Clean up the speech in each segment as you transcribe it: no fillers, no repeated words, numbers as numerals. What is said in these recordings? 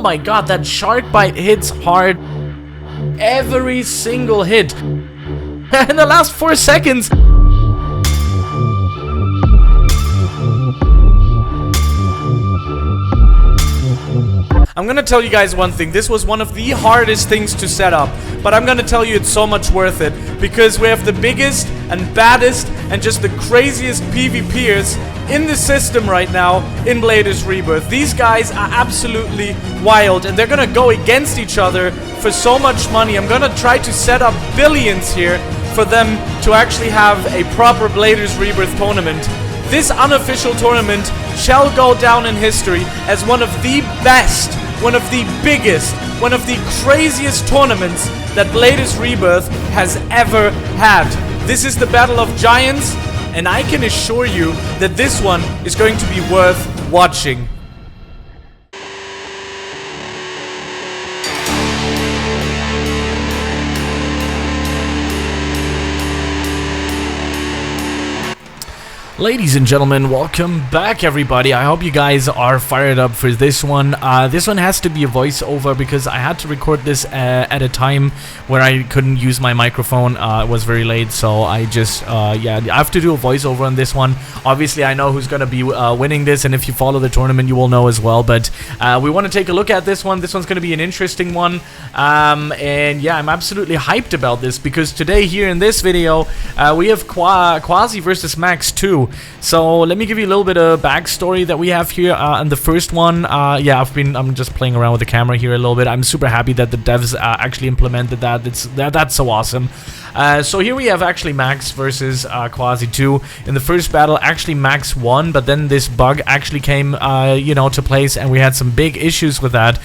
my god, that shark bite hits hard. Every single hit. In the last 4 seconds. I'm gonna tell you guys one thing. This was one of the hardest things to set up, but I'm gonna tell you it's so much worth it, because we have the biggest and baddest and just the craziest PvPers in the system right now in Bladers Rebirth. These guys are absolutely wild, and they're gonna go against each other for so much money. I'm gonna try to set up billions here for them to actually have a proper Bladers Rebirth tournament. This unofficial tournament shall go down in history as one of the best, one of the biggest, one of the craziest tournaments that Bladers Rebirth has ever had. This is the Battle of Giants, and I can assure you that this one is going to be worth watching. Ladies and gentlemen, welcome back everybody. I hope you guys are fired up for this one. This one has to be a voiceover because I had to record this at a time where I couldn't use my microphone. It was very late, so I just, yeah, I have to do a voiceover on this one. Obviously, I know who's going to be winning this, and if you follow the tournament, you will know as well. But we want to take a look at this one. This one's going to be an interesting one. And yeah, I'm absolutely hyped about this because today here in this video, we have Qazy versus Max 2. So let me give you a little bit of backstory that we have here. And the first one, yeah, I'm just playing around with the camera here a little bit. I'm super happy that the devs actually implemented that. That's so awesome. So here we have actually Max versus Qazy 2. In the first battle, actually Max won, but then this bug actually came, you know, to place, and we had some big issues with that.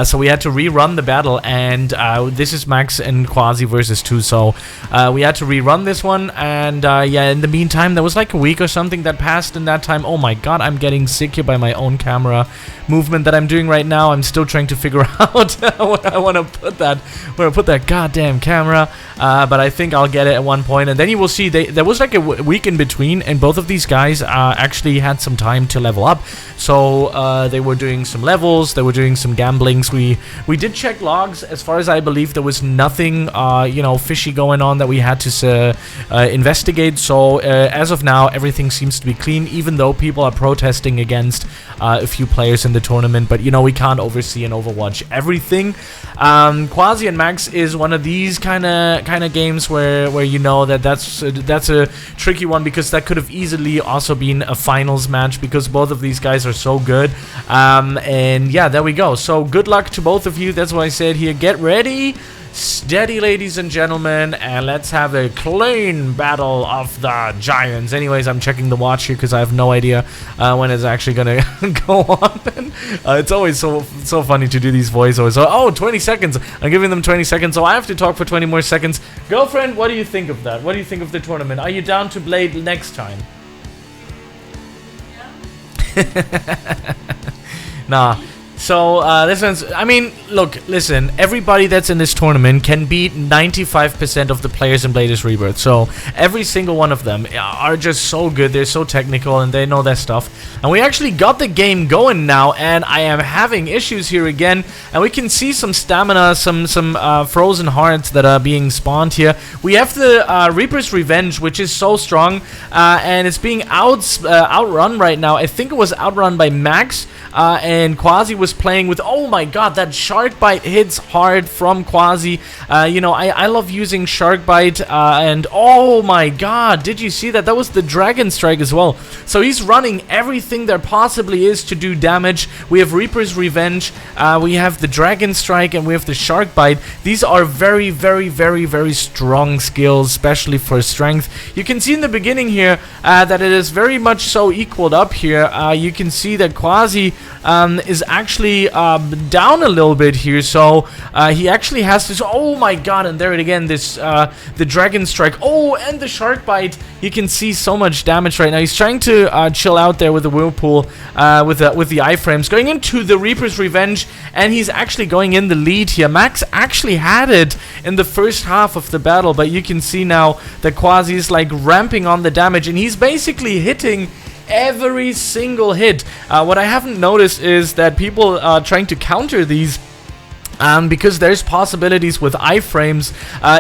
So we had to rerun the battle, and this is Max and Qazy versus 2. So we had to rerun this one, and yeah, in the meantime, there was like a week or something that passed in that time. Oh my god, I'm getting sick here by my own camera movement that I'm doing right now. I'm still trying to figure out what I want to put that goddamn camera, but I think I'll get it at one point, and then you will see there was like a week in between, and both of these guys actually had some time to level up. So they were doing some levels, they were doing some gamblings. We did check logs. As far as I believe, there was nothing you know, fishy going on that we had to investigate. So as of now, everything seems to be clean, even though people are protesting against a few players in the tournament. But you know, we can't oversee and overwatch everything. Qazy and Max is one of these kind of games where you know that's a tricky one, because that could have easily also been a finals match, because both of these guys are so good. And yeah, there we go. So good luck to both of you. That's what I said here. Get ready, steady, ladies and gentlemen, and let's have a clean battle of the giants. Anyways, I'm checking the watch here because I have no idea when it's actually gonna go on. It's always so funny to do these voiceovers. So, oh, 20 seconds. I'm giving them 20 seconds, so I have to talk for 20 more seconds. Girlfriend, what do you think of that? What do you think of the tournament? Are you down to Blade next time? Yeah. Nah. So, this one's, I mean, look, listen, everybody that's in this tournament can beat 95% of the players in Bladers Rebirth. So, every single one of them are just so good, they're so technical, and they know their stuff. And we actually got the game going now, and I am having issues here again. And we can see some stamina, some frozen hearts that are being spawned here. We have the Reaper's Revenge, which is so strong, and it's being outrun right now. I think it was outrun by Max, and Qazy was playing with, oh my god, that shark bite hits hard from Qazy. You know, I love using shark bite, and oh my god, did you see that? That was the dragon strike as well. So he's running everything there possibly is to do damage. We have Reaper's Revenge, we have the dragon strike, and we have the shark bite. These are very, very, very, very strong skills, especially for strength. You can see in the beginning here that it is very much so equaled up here. You can see that Qazy is actually down a little bit here, so he actually has this, oh my god, and there it again, this the dragon strike, oh, and the shark bite. You can see so much damage right now. He's trying to chill out there with the whirlpool, with the iframes, going into the Reaper's Revenge, and he's actually going in the lead here. Max actually had it in the first half of the battle, but you can see now that Qazy is like ramping on the damage, and he's basically hitting every single hit. What I haven't noticed is that people are trying to counter these. Because there's possibilities with iframes,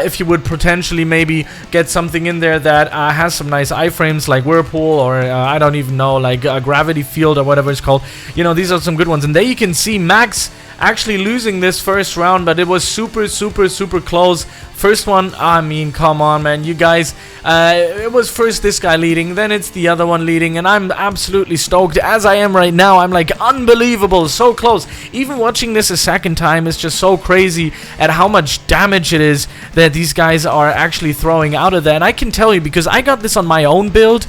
if you would potentially maybe get something in there that has some nice iframes like Whirlpool or I don't even know, like Gravity Field or whatever it's called. You know, these are some good ones. And there you can see Max actually losing this first round, but it was super close. First one, I mean, come on, man, you guys, it was first this guy leading, then it's the other one leading, and I'm absolutely stoked, as I am right now. I'm like, unbelievable, so close. Even watching this a second time is just so crazy at how much damage it is that these guys are actually throwing out of there. And I can tell you, because I got this on my own build,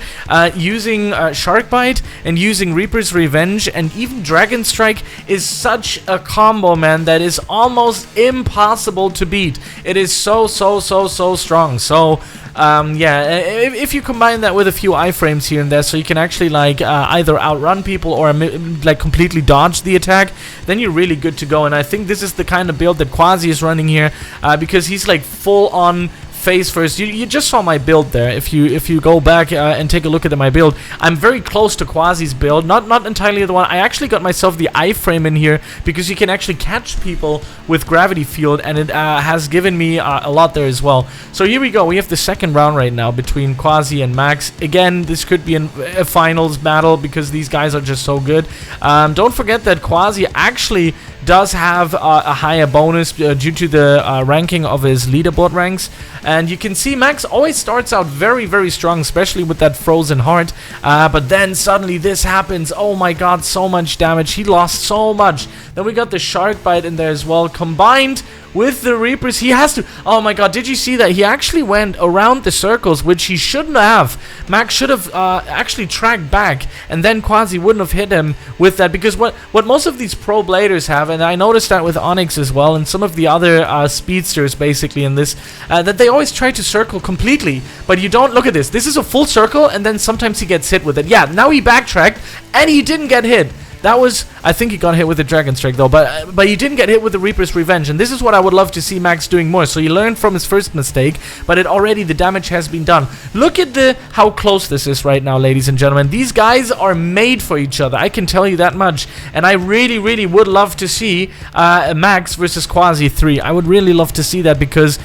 using Shark Bite and using Reaper's Revenge, and even Dragon Strike is such a combo, man, that is almost impossible to beat. It is so strong. So yeah, if you combine that with a few iframes here and there, so you can actually like either outrun people or like completely dodge the attack, then you're really good to go. And I think this is the kind of build that Qazy is running here, because he's like full on face first. You just saw my build there. If you go back and take a look at my build, I'm very close to Qazy's build. Not entirely the one. I actually got myself the iframe in here because you can actually catch people with Gravity Field, and it has given me a lot there as well. So here we go. We have the second round right now between Qazy and Max. Again, this could be a finals battle because these guys are just so good. Don't forget that Qazy actually does have a higher bonus due to the ranking of his leaderboard ranks. And you can see Max always starts out very strong, especially with that frozen heart. But then suddenly this happens. Oh my god, so much damage. He lost so much. Then we got the Shark Bite in there as well, combined with the Reapers. He has to... Oh my god, did you see that? He actually went around the circles, which he shouldn't have. Max should have actually tracked back, and then Qazy wouldn't have hit him with that. Because what most of these pro bladers have, and I noticed that with Onyx as well, and some of the other speedsters basically in this, that they always try to circle completely. But you don't... Look at this. This is a full circle, and then sometimes he gets hit with it. Yeah, now he backtracked, and he didn't get hit. That was... I think he got hit with the Dragon Strike though, but he didn't get hit with the Reaper's Revenge, and this is what I would love to see Max doing more. So he learned from his first mistake, but already the damage has been done. Look at how close this is right now, ladies and gentlemen. These guys are made for each other, I can tell you that much, and I really would love to see Max versus Qazy 3. I would really love to see that, because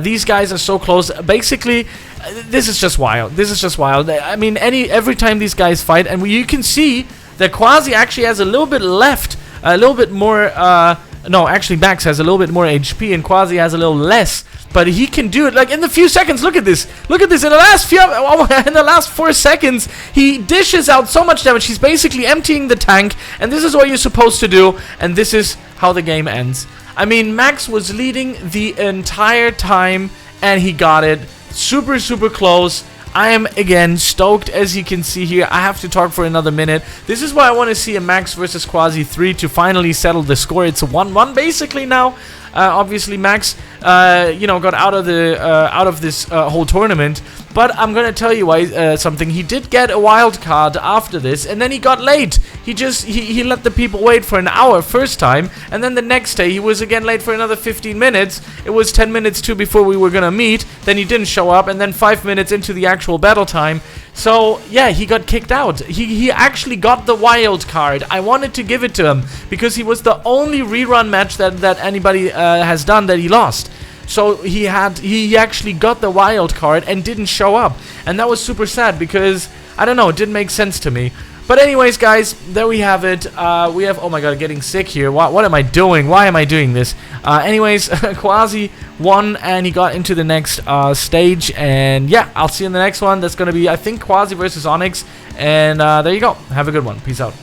these guys are so close. Basically, this is just wild. This is just wild. I mean, every time these guys fight, and you can see that Qazy actually has a little bit left, a little bit more, no, actually Max has a little bit more HP and Qazy has a little less, but he can do it like in the few seconds. Look at this, in the last 4 seconds, he dishes out so much damage. He's basically emptying the tank, and this is what you're supposed to do, and this is how the game ends. I mean, Max was leading the entire time, and he got it. Super close. I am, again, stoked, as you can see here. I have to talk for another minute. This is why I want to see a Max versus Qazy 3 to finally settle the score. It's a 1-1 basically now. Obviously, Max, you know, got out of this whole tournament. But I'm gonna tell you why something. He did get a wild card after this, and then he got late. He let the people wait for an hour first time, and then the next day he was again late for another 15 minutes. It was 10 minutes too before we were gonna meet. Then he didn't show up, and then 5 minutes into the actual battle time. So yeah, he got kicked out. He actually got the wild card. I wanted to give it to him because he was the only rerun match that anybody has done that he lost. So he actually got the wild card and didn't show up, and that was super sad because I don't know, it didn't make sense to me. But anyways, guys, there we have it. We have, oh my god, getting sick here. What am I doing? Why am I doing this? Anyways, Qazy won, and he got into the next stage. And yeah, I'll see you in the next one. That's gonna be, I think, Qazy versus Onyx. And there you go. Have a good one. Peace out.